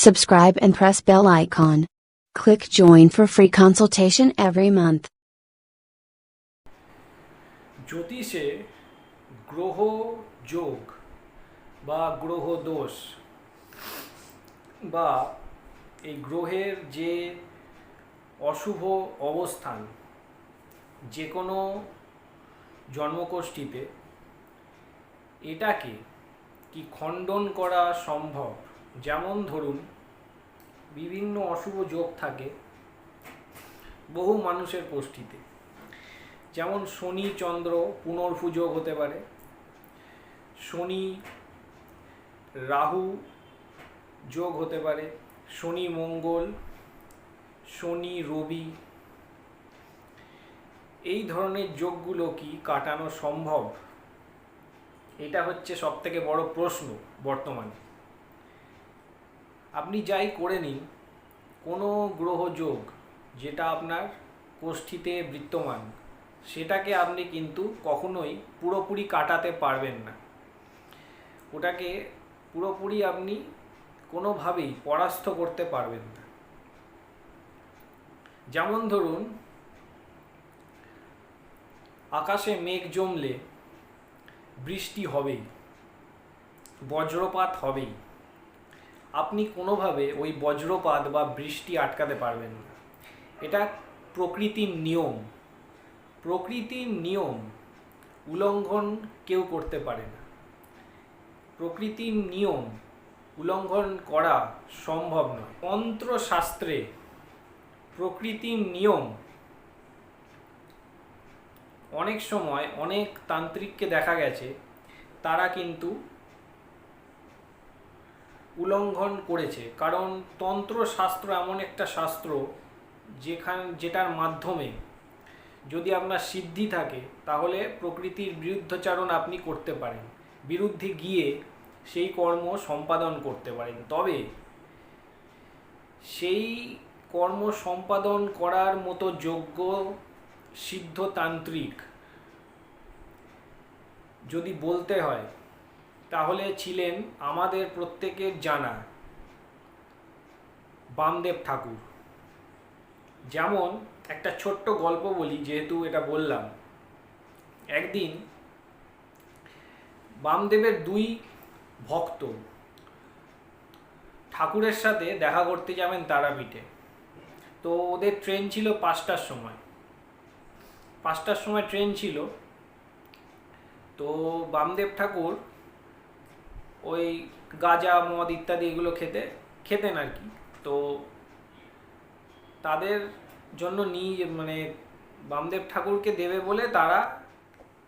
Subscribe and press bell icon. Click join for free consultation every month. জ্যোতিষে গ্রহ যোগ বা গ্রহ দোষ বা এই গ্রহের যে অশুভ অবস্থান যে কোনো জন্মকোষ্ঠীতে এটাকে কি খণ্ডন করা সম্ভব? যেমন ধরুন বিভিন্ন অশুভ যোগ থাকে বহু মানুষের কোষ্ঠীতে, যেমন শনি চন্দ্র পুনর্ভু যোগ হতে পারে, শনি রাহু যোগ হতে পারে, শনি মঙ্গল, শনি রবি, এই ধরনের যোগগুলো কি কাটানো সম্ভব? এটা হচ্ছে সবথেকে বড় প্রশ্ন বর্তমানে। আপনি যাই করে নিন, কোনো গ্রহ যোগ যেটা আপনার কোষ্ঠীতে বিদ্যমান সেটাকে আপনি কিন্তু কখনোই পুরোপুরি কাটাতে পারবেন না। ওটাকে পুরোপুরি আপনি কোনোভাবেই পরাস্ত করতে পারবেন না। যেমন ধরুন আকাশে মেঘ জমলে বৃষ্টি হবেই, বজ্রপাত হবেই। আপনি কোনোভাবে ওই বজ্রপাত বা বৃষ্টি আটকাতে পারবেন না। এটা প্রকৃতির নিয়ম। প্রকৃতির নিয়ম উল্লঙ্ঘন কেউ করতে পারে না। প্রকৃতির নিয়ম উল্লঙ্ঘন করা সম্ভব নয়। তন্ত্রশাস্ত্রে প্রকৃতির নিয়ম অনেক সময় অনেক তান্ত্রিককে দেখা গেছে তারা কিন্তু উল্লঙ্ঘন করেছে, কারণ তন্ত্রশাস্ত্র এমন একটা শাস্ত্র যেটার মাধ্যমে যদি আপনার সিদ্ধি থাকে তাহলে প্রকৃতির বিরুদ্ধাচরণ আপনি করতে পারেন, বিরুদ্ধে গিয়ে সেই কর্ম সম্পাদন করতে পারেন। তবে সেই কর্ম সম্পাদন করার মতো যোগ্য সিদ্ধতান্ত্রিক যদি বলতে হয় তাহলে ছিলেন আমাদের প্রত্যেকের জানা বামদেব ঠাকুর। যেমন একটা ছোট্ট গল্প বলি, যেহেতু এটা বললাম। একদিন বামদেবের দুই ভক্ত ঠাকুরের সাথে দেখা করতে যাবেন তারাপীঠে। তো ওদের ট্রেন ছিল 5টার সময়। 5টার সময় ট্রেন ছিল। তো বামদেব ঠাকুর ওই গাঁজা মদ ইত্যাদি এগুলো খেতেন আর কি। তো তাদের জন্য বামদেব ঠাকুরকে দেবে বলে তারা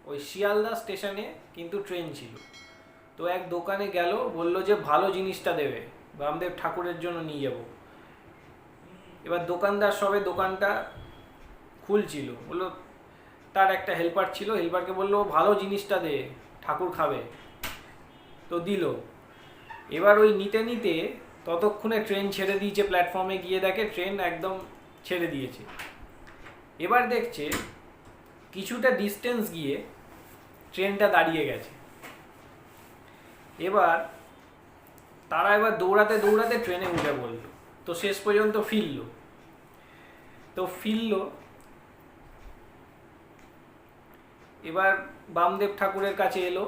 ওই শিয়ালদা স্টেশনে কিন্তু ট্রেন ছিল। তো এক দোকানে গেল, বলল যে ভালো জিনিসটা দেবে, বামদেব ঠাকুরের জন্য নিয়ে যাব। এবার দোকানদার সবে দোকানটা খুলছিল, বললো, তার একটা হেল্পার ছিল, হেল্পারকে বললো ভালো জিনিসটা দে, ঠাকুর খাবে। তো দিল। এবার ওই নিতে নিতে ততক্ষণে ট্রেন ছেড়ে দিয়েছে, প্ল্যাটফর্মে গিয়ে দেখে ট্রেন একদম ছেড়ে দিয়েছে। এবার দেখছে কিছুটা ডিস্টেন্স গিয়ে ট্রেনটা দাঁড়িয়ে গেছে। তারা দৌড়াতে দৌড়াতে ট্রেনে উঠে পড়ল। তো শেষ পর্যন্ত ফিরল। এবার বামদেব ঠাকুরের কাছে এলো,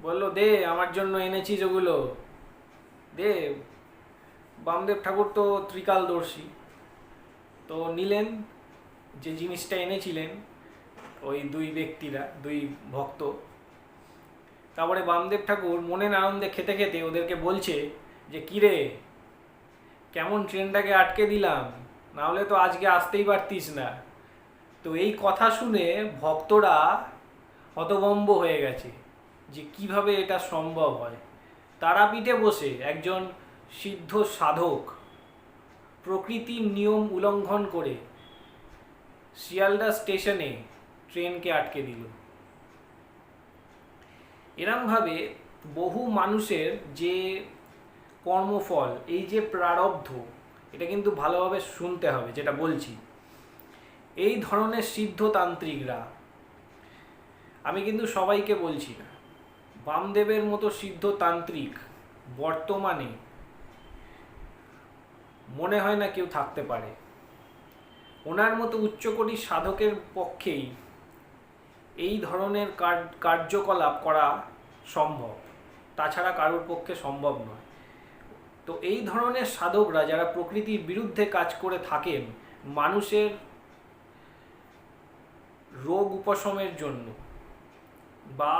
বলল, দে, আমার জন্য এনেছিস ওগুলো দে। বামদেব ঠাকুর তো ত্রিকালদর্শী, তো নিলেন যে জিনিসটা এনেছিলেন ওই দুই ভক্ত। তারপরে বামদেব ঠাকুর মনের আনন্দে খেতে খেতে ওদেরকে বলছে যে, কিরে, কেমন ট্রেনটাকে আটকে দিলাম, না হলে তো আজকে আসতেই পারতিস না। তো এই কথা শুনে ভক্তরা হতভম্ব হয়ে গেছে যে কিভাবে এটা সম্ভব হয়। তারাপীঠে বসে একজন সিদ্ধ সাধক প্রকৃতির নিয়ম উল্লঙ্ঘন করে শিয়ালদা স্টেশনে ট্রেনকে আটকে দিল। এরমভাবে বহু মানুষের যে কর্মফল, এই যে প্রারব্ধ, এটা কিন্তু ভালোভাবে শুনতে হবে যেটা বলছি। এই ধরনের সিদ্ধতান্ত্রিকরা, আমি কিন্তু সবাইকে বলছি না, বামদেবের মতো সিদ্ধতান্ত্রিক বর্তমানে মনে হয় না কেউ থাকতে পারে। ওনার মতো উচ্চকোটির সাধকের পক্ষেই এই ধরনের কার্যকলাপ করা সম্ভব, তাছাড়া কারোর পক্ষে সম্ভব নয়। তো এই ধরনের সাধকরা যারা প্রকৃতির বিরুদ্ধে কাজ করে থাকেন মানুষের রোগ উপশমের জন্য, বা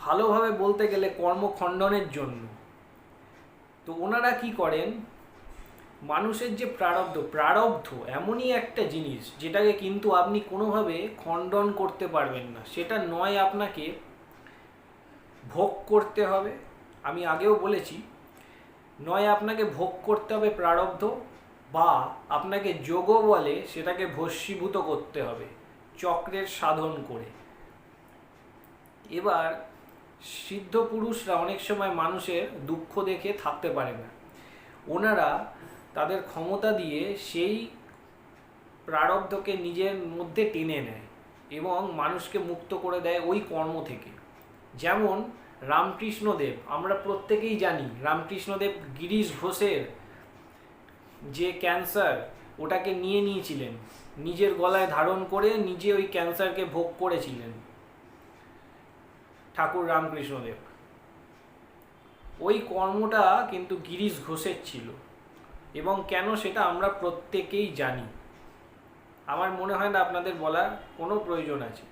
ভালোভাবে বলতে গেলে কর্মখণ্ডনের জন্য, তো ওনারা কি করেন, মানুষের যে প্রারব্ধ এমনই একটা জিনিস যেটাকে কিন্তু আপনি কোনোভাবে খণ্ডন করতে পারবেন না। সেটা নয় আপনাকে ভোগ করতে হবে, আমি আগেও বলেছি, নয় আপনাকে ভোগ করতে হবে প্রারব্ধ, বা আপনাকে যোগ বলে সেটাকে ভস্মীভূত করতে হবে চক্রের সাধন করে। এবার সিদ্ধ পুরুষরা অনেক সময় মানুষের দুঃখ দেখে থাকতে পারে না, ওনারা তাদের ক্ষমতা দিয়ে সেই প্রারব্ধকে নিজের মধ্যে টেনে নেয় এবং মানুষকে মুক্ত করে দেয় ওই কর্ম থেকে। যেমন রামকৃষ্ণদেব, আমরা প্রত্যেকেই জানি রামকৃষ্ণদেব গিরিশ ঘোষের যে ক্যান্সার ওটাকে নিয়েছিলেন, নিজের গলায় ধারণ করে নিজে ওই ক্যান্সারকে ভোগ করেছিলেন ঠাকুর রামকৃষ্ণদেব। ওই কর্মটা কিন্তু গিরিশ ঘোষের ছিল, এবং কেন সেটা আমরা প্রত্যেকেই জানি। আমার মনে হয় না আপনাদের বলার কোনো প্রয়োজন আছে।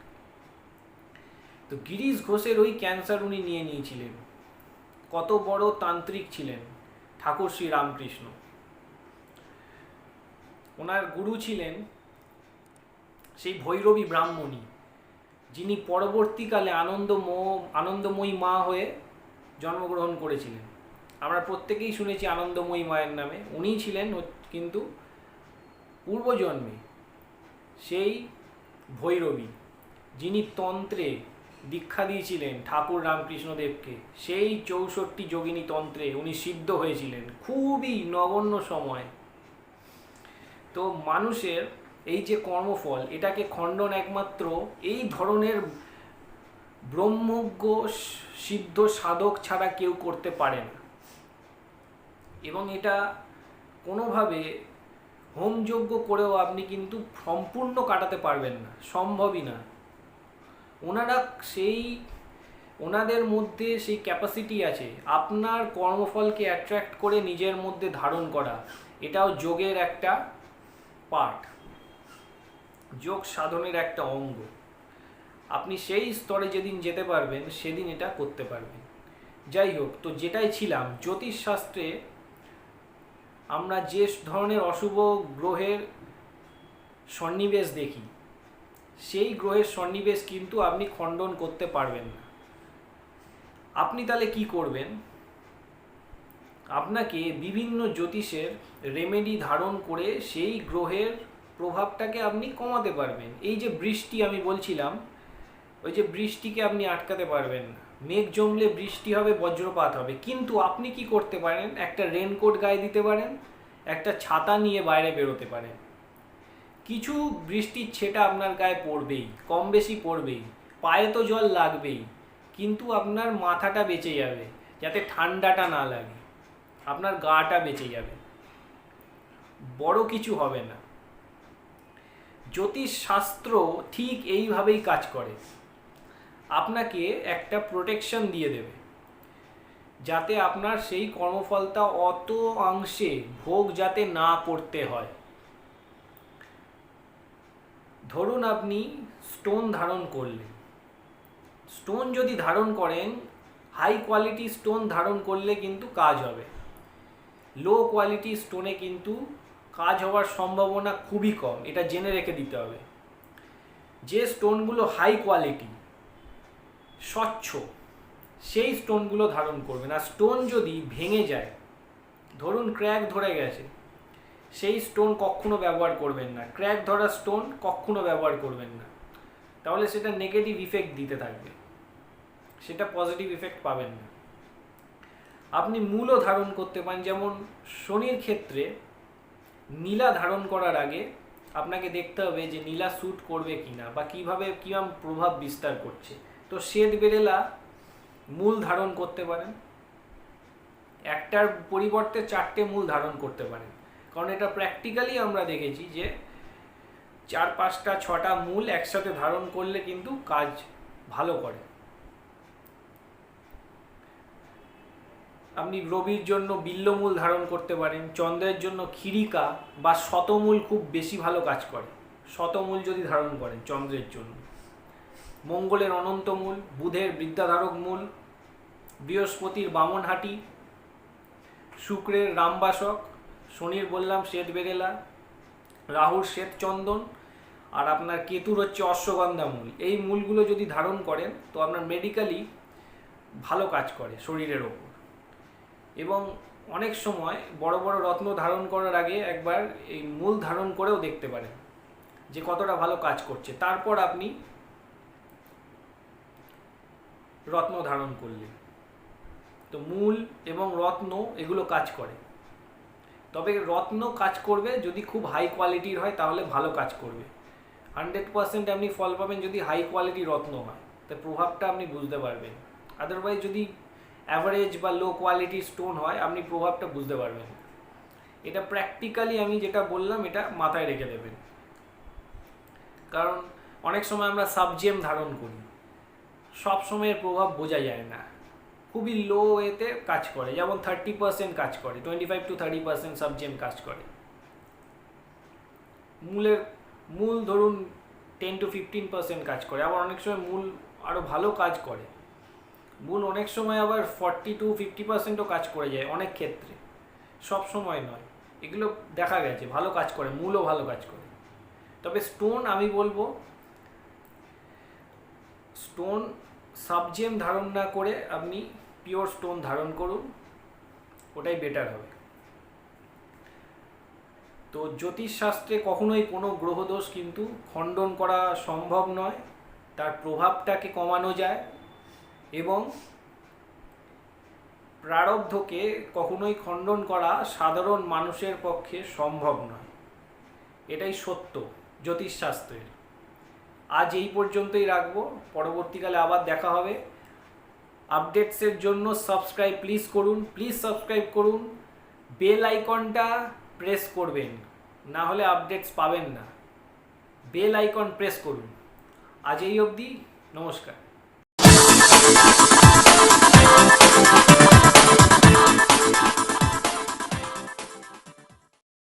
তো গিরিশ ঘোষের ওই ক্যান্সার উনি নিয়েছিলেন। কত বড় তান্ত্রিক ছিলেন ঠাকুর শ্রী রামকৃষ্ণ। ওনার গুরু ছিলেন সেই ভৈরবী ব্রাহ্মণী, যিনি পরবর্তীকালে আনন্দময়ী মা হয়ে জন্মগ্রহণ করেছিলেন। আমরা প্রত্যেকেই শুনেছি আনন্দময়ী মায়ের নামে। উনিই ছিলেন কিন্তু পূর্বজন্মে সেই ভৈরবী, যিনি তন্ত্রে দীক্ষা দিয়েছিলেন ঠাকুর রামকৃষ্ণদেবকে। সেই 64 যোগিনী তন্ত্রে উনি সিদ্ধ হয়েছিলেন খুবই নগণ্য সময়। তো মানুষের এই যে কর্মফল, এটাকে খণ্ডন একমাত্র এই ধরনের ব্রহ্মজ্ঞ সিদ্ধ সাধক ছাড়া কেউ করতে পারে না, এবং এটা কোনোভাবে হোমযজ্ঞ করেও আপনি কিন্তু সম্পূর্ণ কাটাতে পারবেন না, সম্ভবই না। ওনাদের মধ্যে সেই ক্যাপাসিটি আছে আপনার কর্মফলকে অ্যাট্রাক্ট করে নিজের মধ্যে ধারণ করা। এটাও যোগের একটা পার্ট, যোগ সাধনের একটা অঙ্গ। আপনি সেই স্তরে যেদিন যেতে পারবেন সেদিন এটা করতে পারবেন। যাই হোক, তো যেটাই ছিলাম, জ্যোতিষশাস্ত্রে আমরা যে ধরনের অশুভ গ্রহের সন্নিবেশ দেখি, সেই গ্রহের সন্নিবেশ কিন্তু আপনি খণ্ডন করতে পারবেন না। আপনি তাহলে কি করবেন? আপনাকে বিভিন্ন জ্যোতিষের রেমেডি ধারণ করে সেই গ্রহের প্রভাবটাকে আপনি কমাতে পারবেন। এই যে বৃষ্টি আমি বলছিলাম, ওই যে বৃষ্টিকে আপনি আটকাতে পারবেন না। মেঘ জমলে বৃষ্টি হবে, বজ্রপাত হবে, কিন্তু আপনি কি করতে পারেন? একটা রেনকোট গায়ে দিতে পারেন, একটা ছাতা নিয়ে বাইরে বেরোতে পারেন। কিছু বৃষ্টির ছেটা আপনার গায়ে পড়বেই, কম বেশি পড়বেই, পায়ে তো জল লাগবেই, কিন্তু আপনার মাথাটা বেঁচে যাবে, যাতে ঠান্ডাটা না লাগে, আপনার গাটা বেঁচে যাবে, বড় কিছু হবে না। জ্যোতিষশাস্ত্র ঠিক এইভাবেই কাজ করে, আপনাকে একটা প্রোটেকশন দিয়ে দেবে, যাতে আপনার সেই কর্মফলটা অত অংশে ভোগ যাতে না করতে হয়। ধরুন আপনি স্টোন ধারণ করলেন, স্টোন যদি ধারণ করেন, হাই কোয়ালিটি স্টোন ধারণ করলে কিন্তু কাজ হবে। লো কোয়ালিটি স্টোনে কিন্তু কাজ হওয়ার সম্ভাবনা খুবই কম, এটা জেনে রেখে দিতে হবে। যে স্টোনগুলো হাই কোয়ালিটি, স্বচ্ছ, সেই স্টোনগুলো ধারণ করবেন। আর স্টোন যদি ভেঙে যায়, ধরুন ক্র্যাক ধরে গেছে, সেই স্টোন কখনো ব্যবহার করবেন না। ক্র্যাক ধরা স্টোন কখনো ব্যবহার করবেন না, তাহলে সেটা নেগেটিভ ইফেক্ট দিতে থাকবে, সেটা পজিটিভ ইফেক্ট পাবেন না। আপনি মূলও ধারণ করতে পারেন, যেমন শনির ক্ষেত্রে নীলা ধারণ করার আগে আপনাকে দেখতে হবে যে নীলা স্যুট করবে কিনা, বা কিভাবে কিরম প্রভাব বিস্তার করছে। তো শ্বেত বেরেলা মূল ধারণ করতে পারেন, একটার পরিবর্তে 4টে মূল ধারণ করতে পারেন, কারণ এটা প্র্যাকটিক্যালি আমরা দেখেছি যে 4-5টা 6টা মূল একসাথে ধারণ করলে কিন্তু কাজ ভালো করে। আপনি রবির জন্য বিল্বমূল ধারণ করতে পারেন, চন্দ্রের জন্য ক্ষিরিকা বা শতমূল খুব বেশি ভালো কাজ করে, শতমূল যদি ধারণ করেন চন্দ্রের জন্য। মঙ্গলের অনন্তমূল, বুধের বিদ্যাধারক মূল, বৃহস্পতির বামনহাটি, শুক্রের রামবাসক, শনির বললাম শ্বেত বেরেলা, রাহুর শ্বেত চন্দন, আর আপনার কেতুর হচ্ছে অশ্বগন্ধা মূল। এই মূলগুলো যদি ধারণ করেন তো আপনার মেডিকেলি ভালো কাজ করে শরীরের ওপর। এবং অনেক সময় বড় বড় রত্ন ধারণ করার আগে একবার এই মূল ধারণ করেও দেখতে পারেন যে কতটা ভালো কাজ করছে, তারপর আপনি রত্ন ধারণ করলেন। তো মূল এবং রত্ন এগুলো কাজ করে, তবে রত্ন কাজ করবে যদি খুব হাই কোয়ালিটির হয়, তাহলে ভালো কাজ করবে। 100% আপনি ফল পাবেন যদি হাই কোয়ালিটি রত্ন হয়, তার প্রভাবটা আপনি বুঝতে পারবেন। আদারওয়াইজ যদি অ্যাভারেজ বা লো কোয়ালিটি স্টোন হয়, আপনি প্রভাবটা বুঝতে পারবেন। এটা প্র্যাকটিক্যালি আমি যেটা বললাম এটা মাথায় রেখে দেবেন। কারণ অনেক সময় আমরা সাবজেম ধারণ করি, সব সময়ের প্রভাব বোঝা যায় না, খুবই লো এতে কাজ করে, যেমন 30% কাজ করে, 25 to 30% সাবজেম কাজ করে। মূল ধরুন 10 to 15% কাজ করে, আবার অনেক সময় মূল আরও ভালো কাজ করে। মূল অনেক সময় আবার 40 to 50%ও কাজ করে যায় অনেক ক্ষেত্রে, সব সময় নয়। এগুলো দেখা গেছে ভালো কাজ করে, মূলও ভালো কাজ করে। তবে স্টোন আমি বলবো স্টোন সাবজেম ধারণ না করে আপনি পিওর স্টোন ধারণ করুন, ওটাই বেটার হবে। তো জ্যোতিষশাস্ত্রে কখনোই কোনো গ্রহদোষ কিন্তু খণ্ডন করা সম্ভব নয়, তার প্রভাবটাকে কমানো যায়, এবং প্রারব্ধকে কখনোই খণ্ডন করা সাধারণ মানুষের পক্ষে সম্ভব নয়। এটাই সত্য জ্যোতিষশাস্ত্রের। আজ এই পর্যন্তই রাখবো, পরবর্তীকালে আবার দেখা হবে। আপডেটসের জন্য প্লিজ সাবস্ক্রাইব করুন, বেল আইকনটা প্রেস করবেন, না হলে আপডেটস পাবেন না। বেল আইকন প্রেস করুন। আজ এই অবধি, নমস্কার।